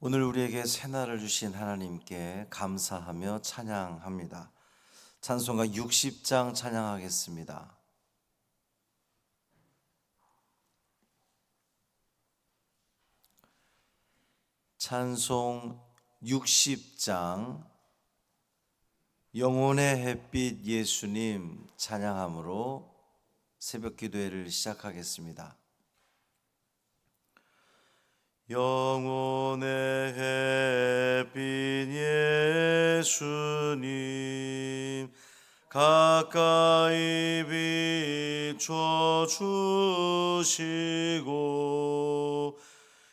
오늘 우리에게 새날을 주신 하나님께 감사하며 찬양합니다. 찬송가 60장 찬양하겠습니다. 찬송 60장 영혼의 햇빛 예수님 찬양함으로 새벽 기도회를 시작하겠습니다. 영혼의 햇빛 예수님 가까이 비춰주시고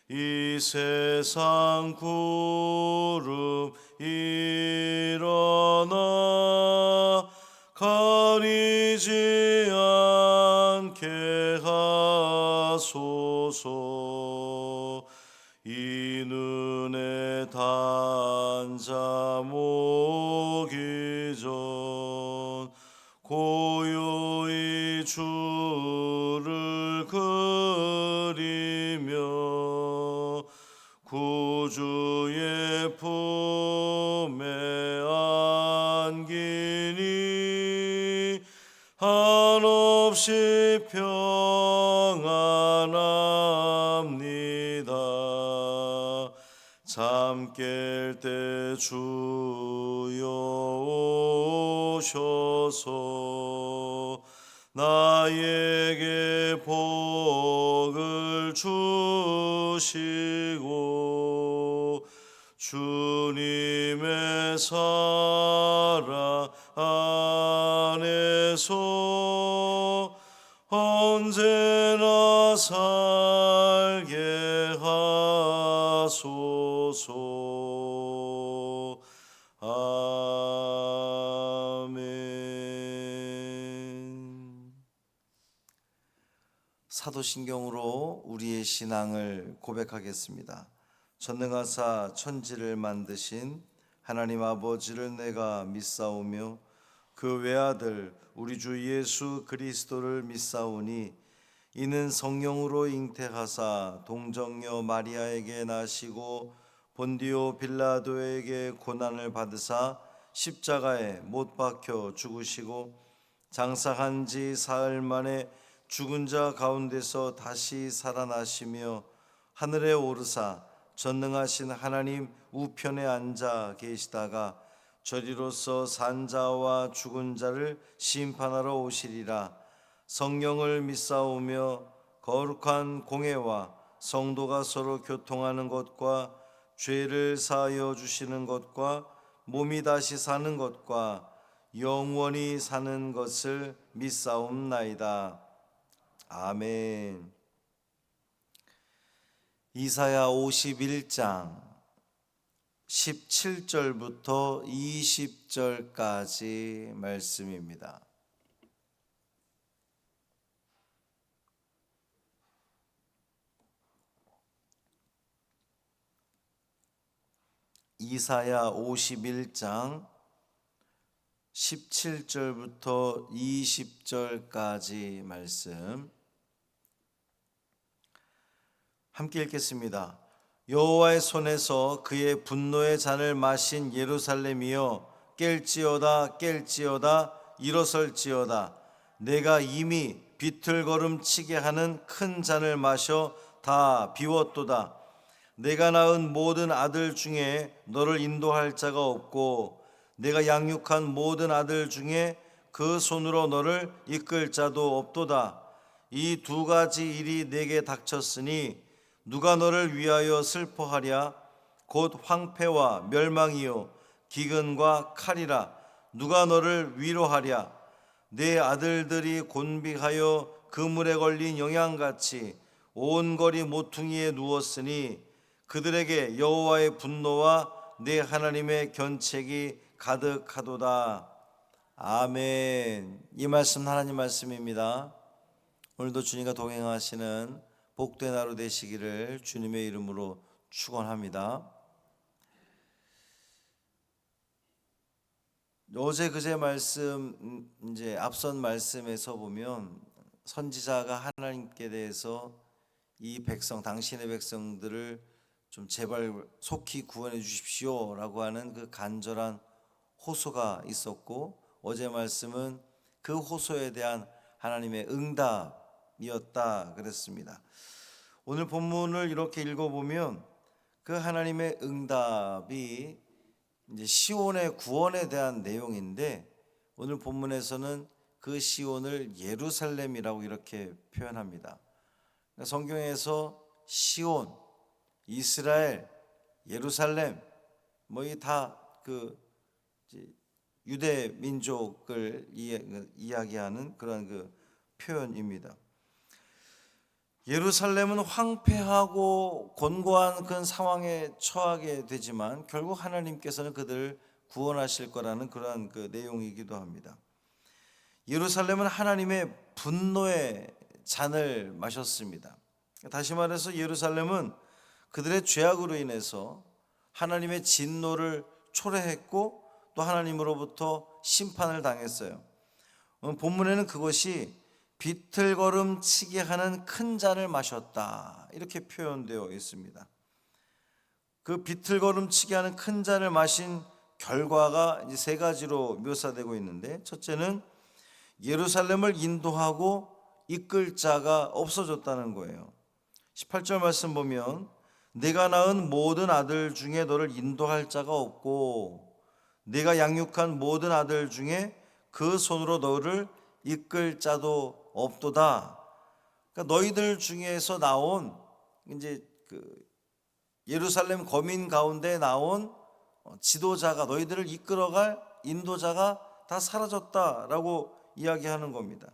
이 세상 구름 일어나 가리지 않게 하소서. 이 눈에 단자 모기 전 고요히 주를 그리며 구주의 품에 안기니 한없이 평안합니다. 잠 깰 때 주여 오셔서 나에게 복을 주시고 주님의 사랑 안에서 언제나 살게 하소서. 아멘. 사도신경으로 우리의 신앙을 고백하겠습니다. 전능하사 천지를 만드신 하나님 아버지를 내가 믿사오며 그 외아들 우리 주 예수 그리스도를 믿사오니 이는 성령으로 잉태하사 동정녀 마리아에게 나시고 본디오 빌라도에게 고난을 받으사 십자가에 못 박혀 죽으시고 장사한 지 사흘 만에 죽은 자 가운데서 다시 살아나시며 하늘에 오르사 전능하신 하나님 우편에 앉아 계시다가 저리로서 산 자와 죽은 자를 심판하러 오시리라. 성령을 믿사오며 거룩한 공회와 성도가 서로 교통하는 것과 죄를 사하여 주시는 것과 몸이 다시 사는 것과 영원히 사는 것을 믿사옵나이다. 아멘. 이사야 51장 17절부터 20절까지 말씀입니다. 이사야 51장 17절부터 20절까지 말씀 함께 읽겠습니다. 여호와의 손에서 그의 분노의 잔을 마신 예루살렘이여 깰지어다 깰지어다 일어설지어다. 내가 이미 비틀거름치게 하는 큰 잔을 마셔 다 비웠도다. 내가 낳은 모든 아들 중에 너를 인도할 자가 없고 내가 양육한 모든 아들 중에 그 손으로 너를 이끌 자도 없도다. 이 두 가지 일이 내게 닥쳤으니 누가 너를 위하여 슬퍼하랴? 곧 황폐와 멸망이요 기근과 칼이라. 누가 너를 위로하랴? 내 아들들이 곤비하여 그물에 걸린 영양같이 온 거리 모퉁이에 누웠으니 그들에게 여호와의 분노와 내 하나님의 견책이 가득하도다. 아멘. 이 말씀 하나님 말씀입니다. 오늘도 주님과 동행하시는 복된 하루 되시기를 주님의 이름으로 축원합니다. 어제 그제 말씀 이제 앞선 말씀에서 보면 선지자가 하나님께 대해서 이 백성 당신의 백성들을 좀 제발 속히 구원해 주십시오라고 하는 그 간절한 호소가 있었고, 어제 말씀은 그 호소에 대한 하나님의 응답이었다 그랬습니다. 오늘 본문을 이렇게 읽어보면 그 하나님의 응답이 이제 시온의 구원에 대한 내용인데, 오늘 본문에서는 그 시온을 예루살렘이라고 이렇게 표현합니다. 그러니까 성경에서 시온, 이스라엘, 예루살렘 뭐 이 다 그 유대 민족을 이야기하는 그런 그 표현입니다. 예루살렘은 황폐하고 곤고한 그런 상황에 처하게 되지만 결국 하나님께서는 그들을 구원하실 거라는 그러한 그 내용이기도 합니다. 예루살렘은 하나님의 분노의 잔을 마셨습니다. 다시 말해서 예루살렘은 그들의 죄악으로 인해서 하나님의 진노를 초래했고 또 하나님으로부터 심판을 당했어요. 본문에는 그것이 비틀거름치게 하는 큰 잔을 마셨다 이렇게 표현되어 있습니다. 그 비틀거름치게 하는 큰 잔을 마신 결과가 이제 세 가지로 묘사되고 있는데, 첫째는 예루살렘을 인도하고 이끌 자가 없어졌다는 거예요. 18절 말씀 보면 내가 낳은 모든 아들 중에 너를 인도할 자가 없고 내가 양육한 모든 아들 중에 그 손으로 너를 이끌 자도 없도다. 그러니까 너희들 중에서 나온 이제 그 예루살렘 거민 가운데 나온 지도자가, 너희들을 이끌어갈 인도자가 다 사라졌다라고 이야기하는 겁니다.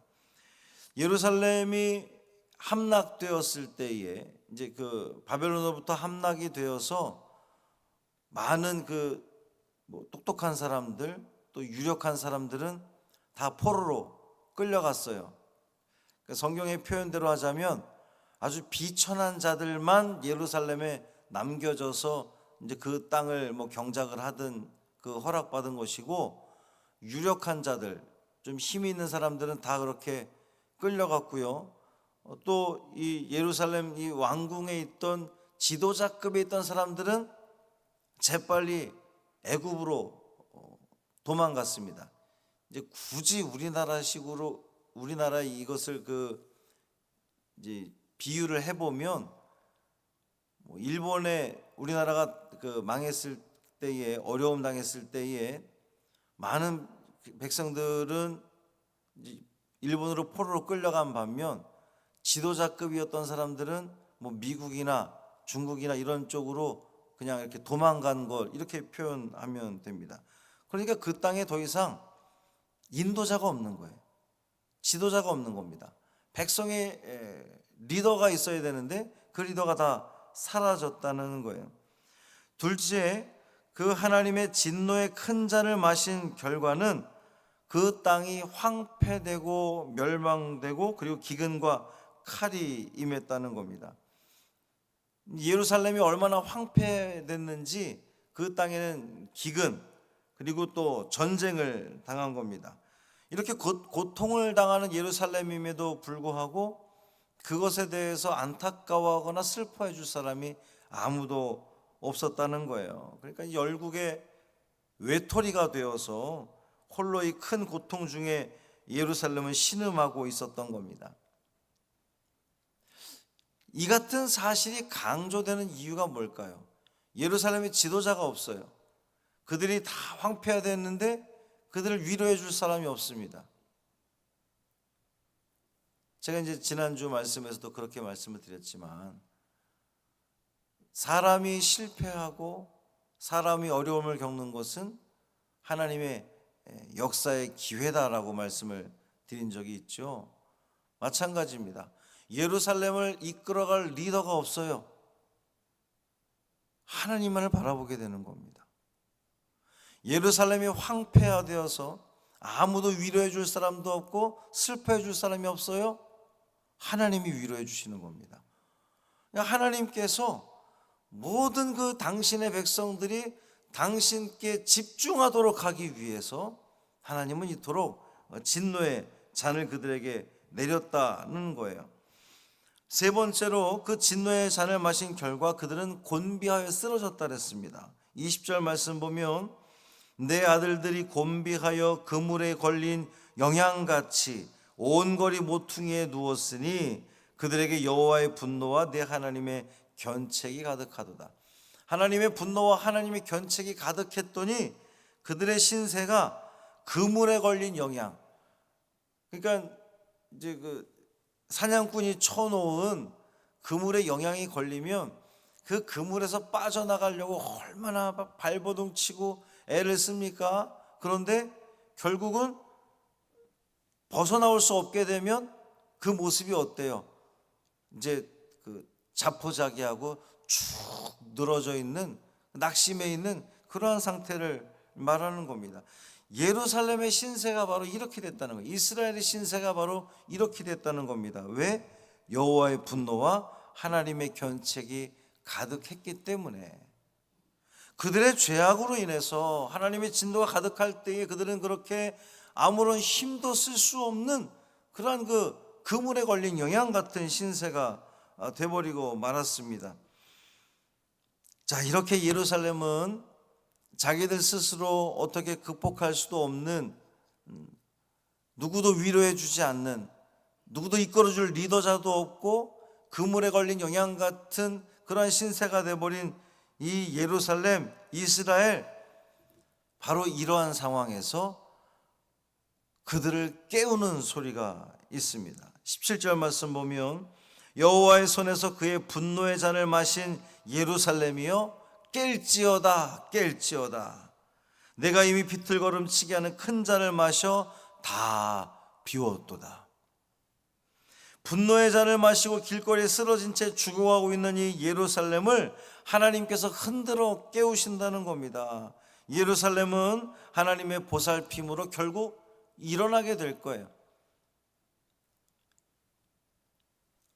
예루살렘이 함락되었을 때에 이제 그 바벨론으로부터 함락이 되어서 많은 그 뭐 똑똑한 사람들 또 유력한 사람들은 다 포로로 끌려갔어요. 그러니까 성경의 표현대로 하자면 아주 비천한 자들만 예루살렘에 남겨져서 이제 그 땅을 뭐 경작을 하든 그 허락받은 것이고, 유력한 자들 좀 힘이 있는 사람들은 다 그렇게 끌려갔고요. 또 이 예루살렘 이 왕궁에 있던 지도자급에 있던 사람들은 재빨리 애굽으로 도망갔습니다. 이제 굳이 우리나라식으로 우리나라 이것을 그 이제 비유를 해보면 뭐 일본에 우리나라가 그 망했을 때에 어려움 당했을 때에 많은 백성들은 일본으로 포로로 끌려간 반면 지도자급이었던 사람들은 뭐 미국이나 중국이나 이런 쪽으로 그냥 이렇게 도망간 걸 이렇게 표현하면 됩니다. 그러니까 그 땅에 더 이상 인도자가 없는 거예요. 지도자가 없는 겁니다. 백성의 리더가 있어야 되는데 그 리더가 다 사라졌다는 거예요. 둘째, 그 하나님의 진노의 큰 잔을 마신 결과는 그 땅이 황폐되고 멸망되고 그리고 기근과 칼이 임했다는 겁니다. 예루살렘이 얼마나 황폐됐는지 그 땅에는 기근 그리고 또 전쟁을 당한 겁니다. 이렇게 고통을 당하는 예루살렘임에도 불구하고 그것에 대해서 안타까워하거나 슬퍼해 줄 사람이 아무도 없었다는 거예요. 그러니까 열국의 외톨이가 되어서 홀로 이 큰 고통 중에 예루살렘은 신음하고 있었던 겁니다. 이 같은 사실이 강조되는 이유가 뭘까요? 예루살렘에 지도자가 없어요. 그들이 다 황폐화됐는데 그들을 위로해 줄 사람이 없습니다. 제가 이제 지난주 말씀에서도 그렇게 말씀을 드렸지만, 사람이 실패하고 사람이 어려움을 겪는 것은 하나님의 역사의 기회다라고 말씀을 드린 적이 있죠. 마찬가지입니다. 예루살렘을 이끌어갈 리더가 없어요. 하나님만을 바라보게 되는 겁니다. 예루살렘이 황폐화되어서 아무도 위로해 줄 사람도 없고 슬퍼해 줄 사람이 없어요. 하나님이 위로해 주시는 겁니다. 하나님께서 모든 그 당신의 백성들이 당신께 집중하도록 하기 위해서 하나님은 이토록 진노의 잔을 그들에게 내렸다는 거예요. 세 번째로 그 진노의 잔을 마신 결과 그들은 곤비하여 쓰러졌다 그랬습니다. 20절 말씀 보면 내 아들들이 곤비하여 그물에 걸린 영양같이 온 거리 모퉁이에 누웠으니 그들에게 여호와의 분노와 내 하나님의 견책이 가득하도다. 하나님의 분노와 하나님의 견책이 가득했더니 그들의 신세가 그물에 걸린 영양, 그러니까 이제 그 사냥꾼이 쳐놓은 그물에 영양이 걸리면 그 그물에서 빠져나가려고 얼마나 발버둥 치고 애를 씁니까? 그런데 결국은 벗어나올 수 없게 되면 그 모습이 어때요? 이제 그 자포자기하고 쭉 늘어져 있는, 낙심해 있는 그러한 상태를 말하는 겁니다. 예루살렘의 신세가 바로 이렇게 됐다는 거예요. 이스라엘의 신세가 바로 이렇게 됐다는 겁니다. 왜? 여호와의 분노와 하나님의 견책이 가득했기 때문에. 그들의 죄악으로 인해서 하나님의 진노가 가득할 때에 그들은 그렇게 아무런 힘도 쓸 수 없는 그러한 그 그물에 걸린 영양 같은 신세가 돼버리고 말았습니다. 자, 이렇게 예루살렘은 자기들 스스로 어떻게 극복할 수도 없는, 누구도 위로해 주지 않는, 누구도 이끌어줄 리더자도 없고 그물에 걸린 영양 같은 그러한 신세가 돼버린 이 예루살렘, 이스라엘, 바로 이러한 상황에서 그들을 깨우는 소리가 있습니다. 17절 말씀 보면 여호와의 손에서 그의 분노의 잔을 마신 예루살렘이여 깰지어다 깰지어다. 내가 이미 비틀거름치게 하는 큰 잔을 마셔 다 비웠도다. 분노의 잔을 마시고 길거리에 쓰러진 채 죽어가고 있는 이 예루살렘을 하나님께서 흔들어 깨우신다는 겁니다. 예루살렘은 하나님의 보살핌으로 결국 일어나게 될 거예요.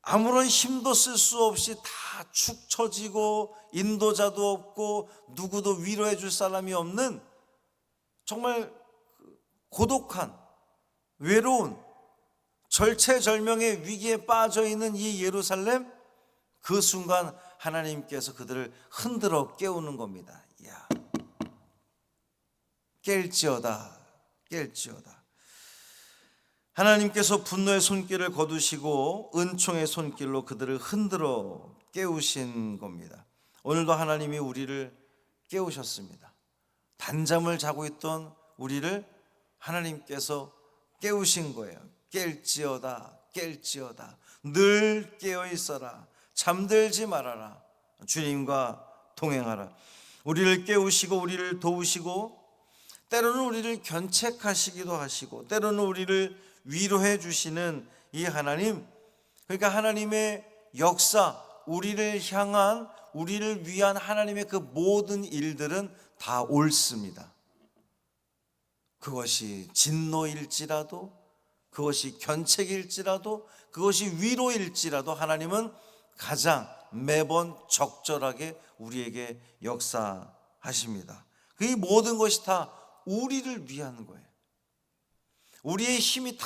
아무런 힘도 쓸 수 없이 다 축 처지고 인도자도 없고 누구도 위로해 줄 사람이 없는 정말 고독한, 외로운, 절체절명의 위기에 빠져 있는 이 예루살렘, 그 순간 하나님께서 그들을 흔들어 깨우는 겁니다. 야, 깰지어다 깰지어다. 하나님께서 분노의 손길을 거두시고 은총의 손길로 그들을 흔들어 깨우신 겁니다. 오늘도 하나님이 우리를 깨우셨습니다. 단잠을 자고 있던 우리를 하나님께서 깨우신 거예요. 깰지어다 깰지어다. 늘 깨어 있어라. 잠들지 말아라. 주님과 동행하라. 우리를 깨우시고 우리를 도우시고 때로는 우리를 견책하시기도 하시고 때로는 우리를 위로해 주시는 이 하나님, 그러니까 하나님의 역사, 우리를 향한, 우리를 위한 하나님의 그 모든 일들은 다 옳습니다. 그것이 진노일지라도, 그것이 견책일지라도, 그것이 위로일지라도 하나님은 가장 매번 적절하게 우리에게 역사하십니다. 그 모든 것이 다 우리를 위한 거예요. 우리의 힘이 다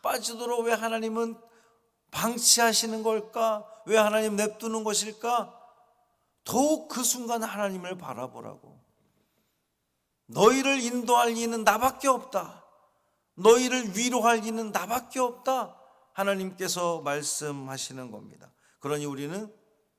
빠지도록 왜 하나님은 방치하시는 걸까? 왜 하나님 냅두는 것일까? 더욱 그 순간 하나님을 바라보라고. 너희를 인도할 이는 나밖에 없다. 너희를 위로할 이는 나밖에 없다. 하나님께서 말씀하시는 겁니다. 그러니 우리는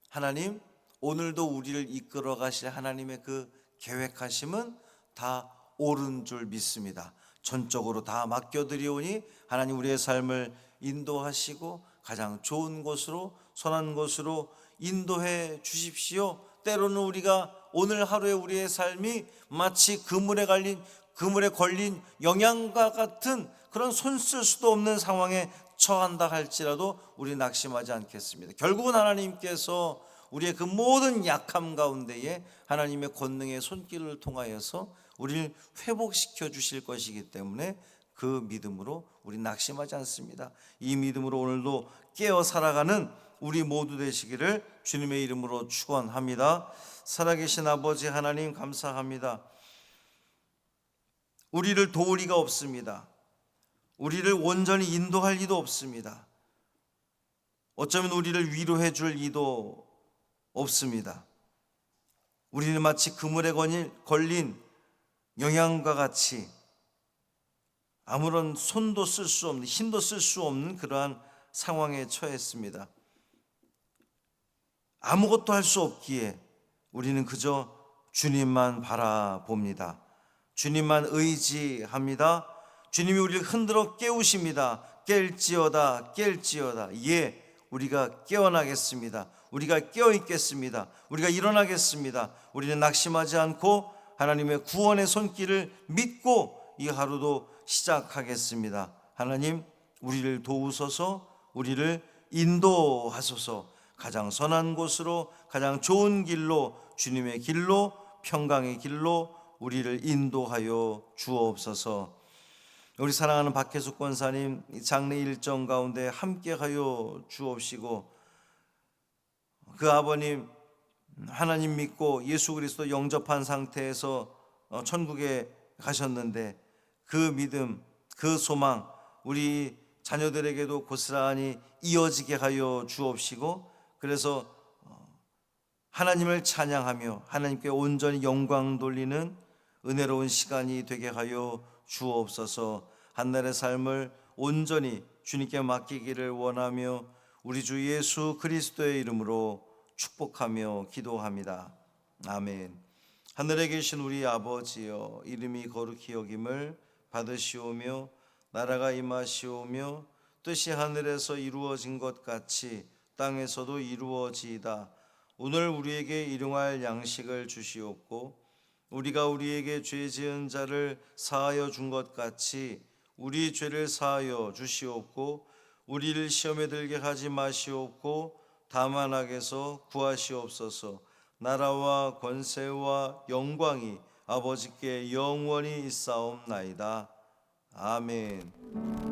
하나님, 오늘도 우리를 이끌어 가실 하나님의 그 계획하심은 다 옳은 줄 믿습니다. 전적으로 다 맡겨드리오니 하나님 우리의 삶을 인도하시고 가장 좋은 곳으로, 선한 곳으로 인도해 주십시오. 때로는 우리가 오늘 하루의 우리의 삶이 마치 그물에 걸린 영양과 같은 그런 손 쓸 수도 없는 상황에 처한다 할지라도 우리 낙심하지 않겠습니다. 결국은 하나님께서 우리의 그 모든 약함 가운데에 하나님의 권능의 손길을 통하여서 우리를 회복시켜 주실 것이기 때문에 그 믿음으로 우리 낙심하지 않습니다. 이 믿음으로 오늘도 깨어 살아가는 우리 모두 되시기를 주님의 이름으로 축원합니다. 살아계신 아버지 하나님 감사합니다. 우리를 도울 리가 없습니다. 우리를 온전히 인도할 리도 없습니다. 어쩌면 우리를 위로해 줄 이도 없습니다. 우리는 마치 그물에 걸린 영양과 같이 아무런 손도 쓸 수 없는, 힘도 쓸 수 없는 그러한 상황에 처했습니다. 아무것도 할 수 없기에 우리는 그저 주님만 바라봅니다. 주님만 의지합니다. 주님이 우리를 흔들어 깨우십니다. 깰지어다, 깰지어다. 예, 우리가 깨어나겠습니다. 우리가 깨어있겠습니다. 우리가 일어나겠습니다. 우리는 낙심하지 않고 하나님의 구원의 손길을 믿고 이 하루도 시작하겠습니다. 하나님, 우리를 도우소서, 우리를 인도하소서. 가장 선한 곳으로, 가장 좋은 길로, 주님의 길로, 평강의 길로 우리를 인도하여 주옵소서. 우리 사랑하는 박혜숙 권사님 장례 일정 가운데 함께하여 주옵시고, 그 아버님 하나님 믿고 예수 그리스도 영접한 상태에서 천국에 가셨는데 그 믿음, 그 소망 우리 자녀들에게도 고스란히 이어지게 하여 주옵시고, 그래서 하나님을 찬양하며 하나님께 온전히 영광 돌리는 은혜로운 시간이 되게 하여 주옵소서. 한날의 삶을 온전히 주님께 맡기기를 원하며 우리 주 예수 그리스도의 이름으로 축복하며 기도합니다. 아멘. 하늘에 계신 우리 아버지여, 이름이 거룩히 여김을 받으시오며 나라가 임하시오며 뜻이 하늘에서 이루어진 것 같이 땅에서도 이루어지이다. 오늘 우리에게 일용할 양식을 주시옵고 우리가 우리에게 죄 지은 자를 사하여 준 것 같이 우리 죄를 사하여 주시옵고 우리를 시험에 들게 하지 마시옵고 다만 악에서 구하시옵소서. 나라와 권세와 영광이 아버지께 영원히 있사옵나이다. 아멘.